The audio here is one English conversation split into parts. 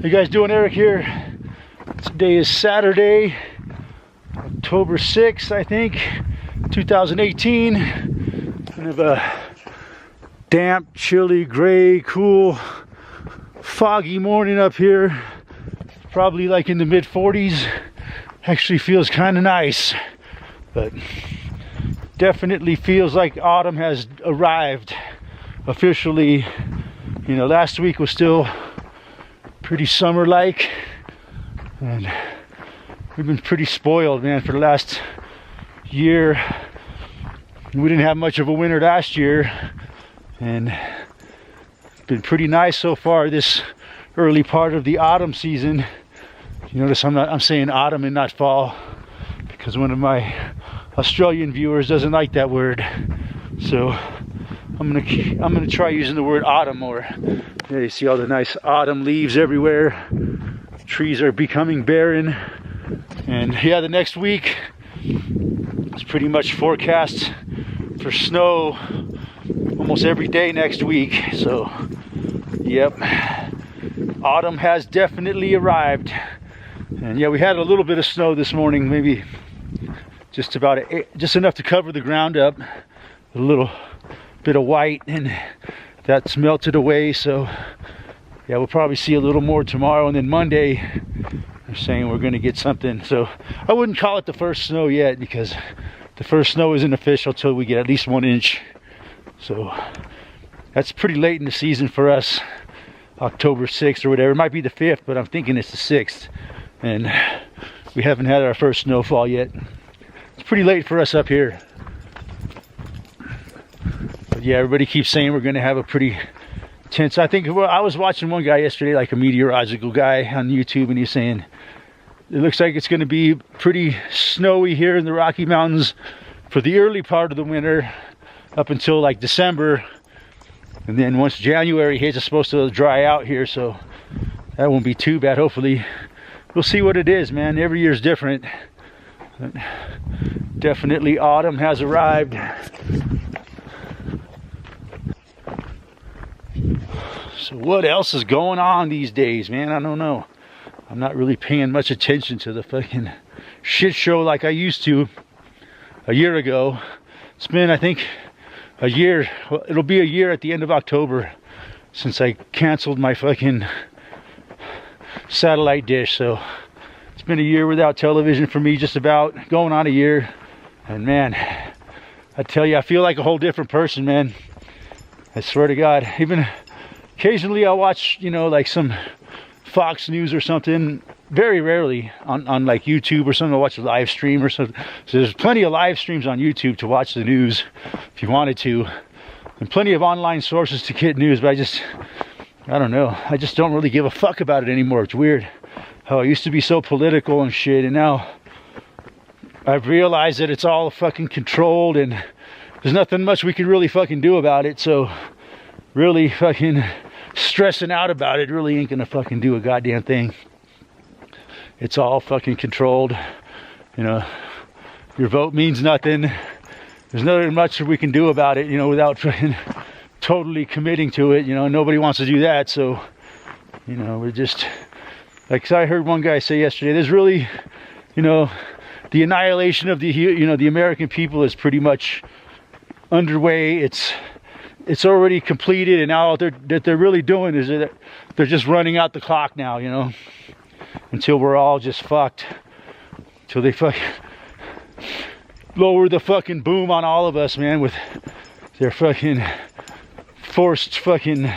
you guys doing? Eric here. Today is Saturday, October 6th, I think, 2018. Kind of a damp, chilly, gray, cool, foggy morning up here. Probably like in the mid 40s. Actually feels kind of nice, but definitely feels like autumn has arrived officially. You know, last week was still pretty summer-like, and we've been pretty spoiled, man, for the last year. We didn't have much of a winter last year, and it's been pretty nice so far this early part of the autumn season. You notice I'm saying autumn and not fall, because one of my Australian viewers doesn't like that word. So I'm gonna try using the word autumn more. Yeah, you see all the nice autumn leaves everywhere. Trees are becoming barren. And yeah, the next week is pretty much forecast for snow almost every day next week. So yep, autumn has definitely arrived. And yeah, we had a little bit of snow this morning, maybe just enough to cover the ground up. A little bit of white, and that's melted away. So yeah, we'll probably see a little more tomorrow, and then Monday they're saying we're going to get something. So I wouldn't call it the first snow yet, because the first snow isn't official till we get at least 1 inch. So that's pretty late in the season for us. October 6th or whatever. It might be the 5th, but I'm thinking it's the 6th, and we haven't had our first snowfall yet. It's pretty late for us up here. But yeah, everybody keeps saying we're going to have a pretty tense. I think, well, I was watching one guy yesterday, like a meteorological guy on YouTube, and he's saying it looks like it's going to be pretty snowy here in the Rocky Mountains for the early part of the winter up until like December. And then once January hits, it's supposed to dry out here, so that won't be too bad. Hopefully, we'll see what it is, man. Every year's different. But definitely autumn has arrived. So what else is going on these days, man? I don't know. I'm not really paying much attention to the fucking shit show like I used to a year ago. It's been, I think, a year. Well, it'll be a year at the end of October since I canceled my fucking satellite dish. So it's been a year without television for me, just about going on a year. And man, I tell you, I feel like a whole different person, man. I swear to God. Even occasionally I'll watch, you know, like some Fox News or something. Very rarely on like YouTube or something. I'll watch a live stream or something. So there's plenty of live streams on YouTube to watch the news if you wanted to, and plenty of online sources to get news. But I don't know. I just don't really give a fuck about it anymore. It's weird how I used to be so political and shit, and now I've realized that it's all fucking controlled, and there's nothing much we can really fucking do about it. So really fucking stressing out about it really ain't gonna fucking do a goddamn thing. It's all fucking controlled. You know, your vote means nothing. There's nothing much we can do about it, you know, without fucking totally committing to it. You know, nobody wants to do that. So, you know, we're just, like I heard one guy say yesterday, there's really, you know, the annihilation of the, you know, the American people is pretty much underway. It's already completed, and now that they're really doing is that they're just running out the clock now, you know, until we're all just fucked, till they fucking lower the fucking boom on all of us, man, with their fucking forced fucking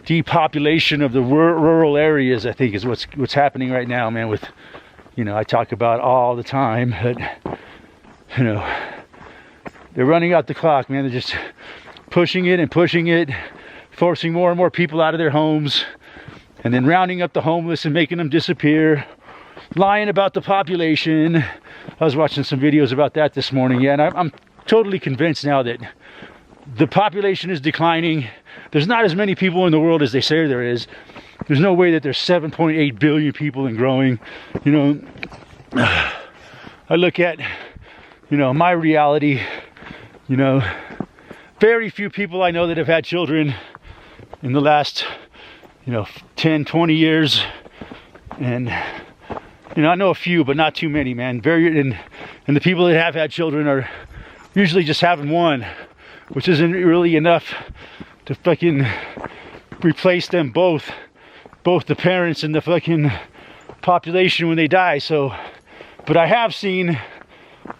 depopulation of the rural areas. I think is what's happening right now, man. With, you know, I talk about all the time, but you know, they're running out the clock, man. They're just pushing it and pushing it, forcing more and more people out of their homes, and then rounding up the homeless and making them disappear, lying about the population. I was watching some videos about that this morning, yeah, and I'm totally convinced now that the population is declining. There's not as many people in the world as they say there is. There's no way that there's 7.8 billion people and growing. You know, I look at, you know, my reality, you know, very few people I know that have had children in the last, you know, 10, 20 years. And, you know, I know a few, but not too many, man. And the people that have had children are usually just having one, which isn't really enough to fucking replace them both the parents and the fucking population when they die. So, but I have seen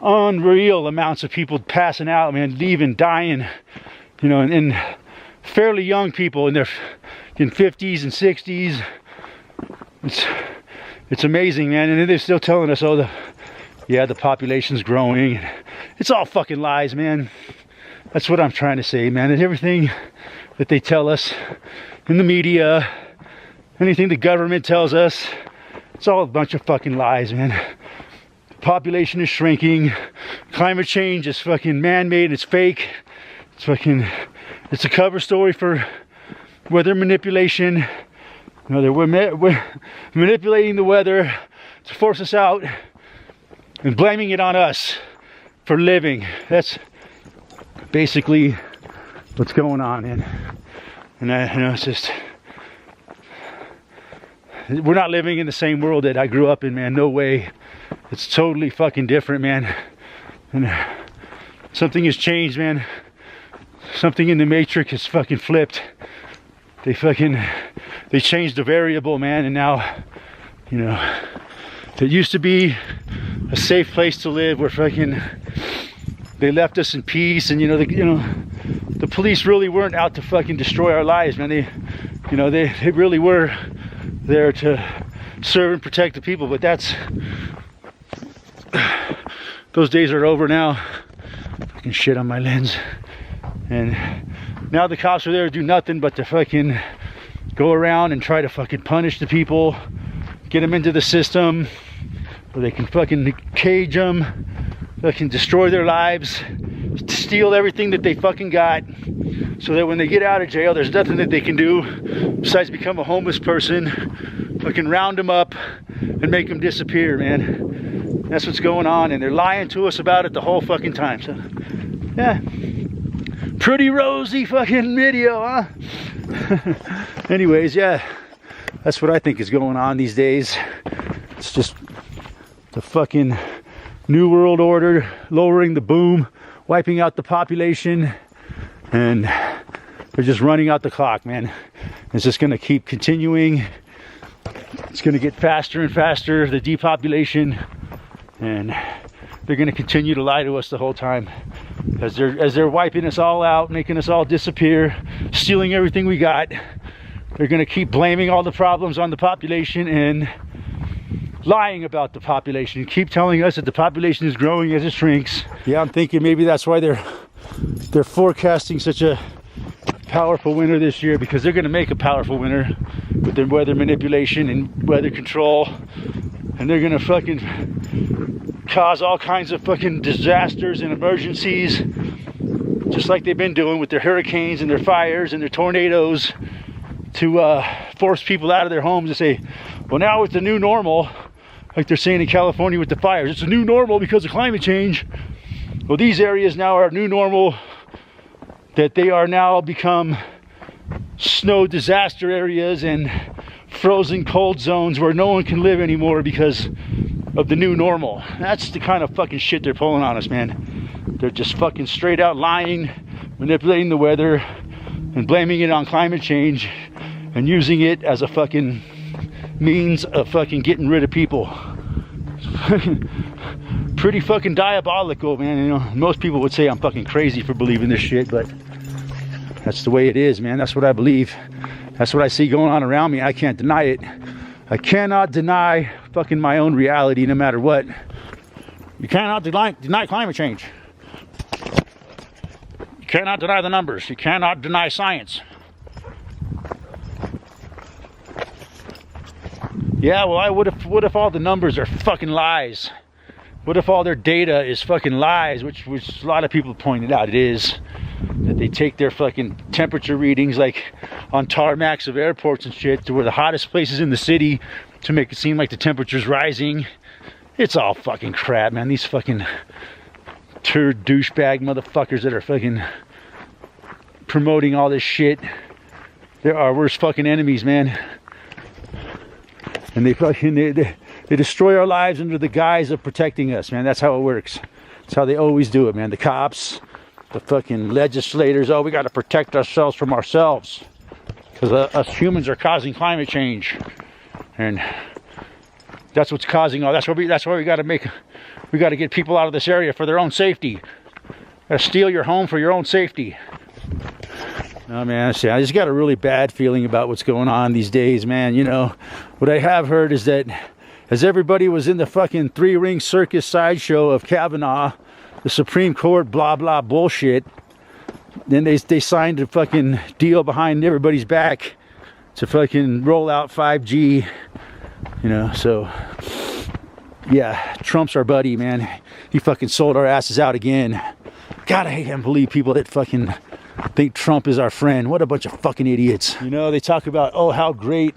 unreal amounts of people passing out, man, leaving, dying, you know, and fairly young people in their 50s and 60s. It's amazing, man. And they're still telling us, oh, the population's growing. It's all fucking lies, man. That's what I'm trying to say, man. And everything that they tell us in the media, anything the government tells us, it's all a bunch of fucking lies, man. The population is shrinking. Climate change is fucking man-made. It's fake. It's a cover story for weather manipulation. You know, they're manipulating the weather to force us out and blaming it on us for living. That's basically what's going on, man. And you know, it's just, we're not living in the same world that I grew up in, man. No way. It's totally fucking different, man. And something has changed, man. Something in the matrix has fucking flipped. They changed the variable, man. And now, you know, it used to be a safe place to live where fucking they left us in peace. And, you know, the police really weren't out to fucking destroy our lives, man. They really were there to serve and protect the people. But those days are over now. Fucking shit on my lens. And now the cops are there to do nothing but to fucking go around and try to fucking punish the people, get them into the system where they can fucking cage them, fucking destroy their lives, steal everything that they fucking got, so that when they get out of jail, there's nothing that they can do besides become a homeless person, fucking round them up and make them disappear, man. That's what's going on, and they're lying to us about it the whole fucking time. So, yeah. Pretty rosy fucking video, huh? Anyways, yeah, that's what I think is going on these days. It's just the fucking New World Order, lowering the boom, wiping out the population, and they're just running out the clock, man. It's just gonna keep continuing. It's gonna get faster and faster, the depopulation, and they're gonna continue to lie to us the whole time. As they're wiping us all out, making us all disappear, stealing everything we got, they're gonna keep blaming all the problems on the population and lying about the population. Keep telling us that the population is growing as it shrinks. Yeah, I'm thinking maybe that's why they're forecasting such a powerful winter this year, because they're gonna make a powerful winter with their weather manipulation and weather control, and they're gonna fucking cause all kinds of fucking disasters and emergencies, just like they've been doing with their hurricanes and their fires and their tornadoes, to force people out of their homes and say, well, now it's the new normal, like they're saying in California with the fires. It's a new normal because of climate change. Well, these areas now are new normal, that they are now become snow disaster areas and frozen cold zones where no one can live anymore because of the new normal. That's the kind of fucking shit they're pulling on us, man. They're just fucking straight out lying, manipulating the weather, and blaming it on climate change, and using it as a fucking means of fucking getting rid of people. Pretty fucking diabolical, man. You know, most people would say I'm fucking crazy for believing this shit, but that's the way it is, man. That's what I believe. That's what I see going on around me. I can't deny it. I cannot deny fucking my own reality, no matter what. You cannot deny climate change. You cannot deny the numbers. You cannot deny science. Yeah, well, what if all the numbers are fucking lies? What if all their data is fucking lies, which a lot of people pointed out it is. That they take their fucking temperature readings, like on tarmacs of airports and shit, to where the hottest places in the city, to make it seem like the temperature's rising. It's all fucking crap, man. These fucking turd douchebag motherfuckers that are fucking promoting all this shit. They're our worst fucking enemies, man. And they destroy our lives under the guise of protecting us, man. That's how it works. That's how they always do it, man. The cops, the fucking legislators, oh, we got to protect ourselves from ourselves. Because us humans are causing climate change. And that's what's causing all. That's why we got to get people out of this area for their own safety. Gotta steal your home for your own safety. Oh man, I just got a really bad feeling about what's going on these days, man. You know, what I have heard is that as everybody was in the fucking three-ring circus sideshow of Kavanaugh, the Supreme Court, blah blah bullshit, then they signed a fucking deal behind everybody's back to fucking roll out 5G. You know, so yeah, Trump's our buddy, man. He fucking sold our asses out again. God, I can't believe people that fucking think Trump is our friend. What a bunch of fucking idiots. You know, they talk about, oh, how great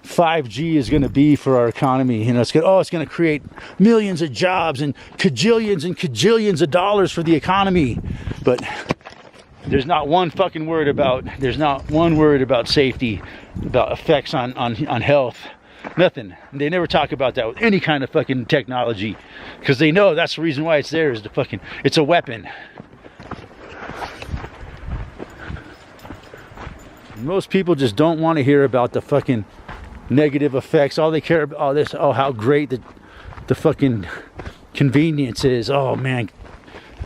5G is going to be for our economy. You know, it's going to create millions of jobs and kajillions of dollars for the economy. But there's not one word about safety, about effects on health. Nothing. They never talk about that with any kind of fucking technology, because they know that's the reason why it's there, is it's a weapon. Most people just don't want to hear about the fucking negative effects. All they care about is, oh, how great the fucking convenience is. Oh man,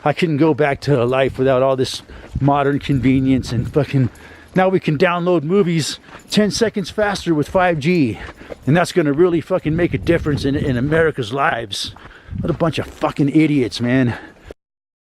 I couldn't go back to a life without all this modern convenience, and fucking now we can download movies 10 seconds faster with 5G, and that's going to really fucking make a difference in America's lives. What a bunch of fucking idiots, man.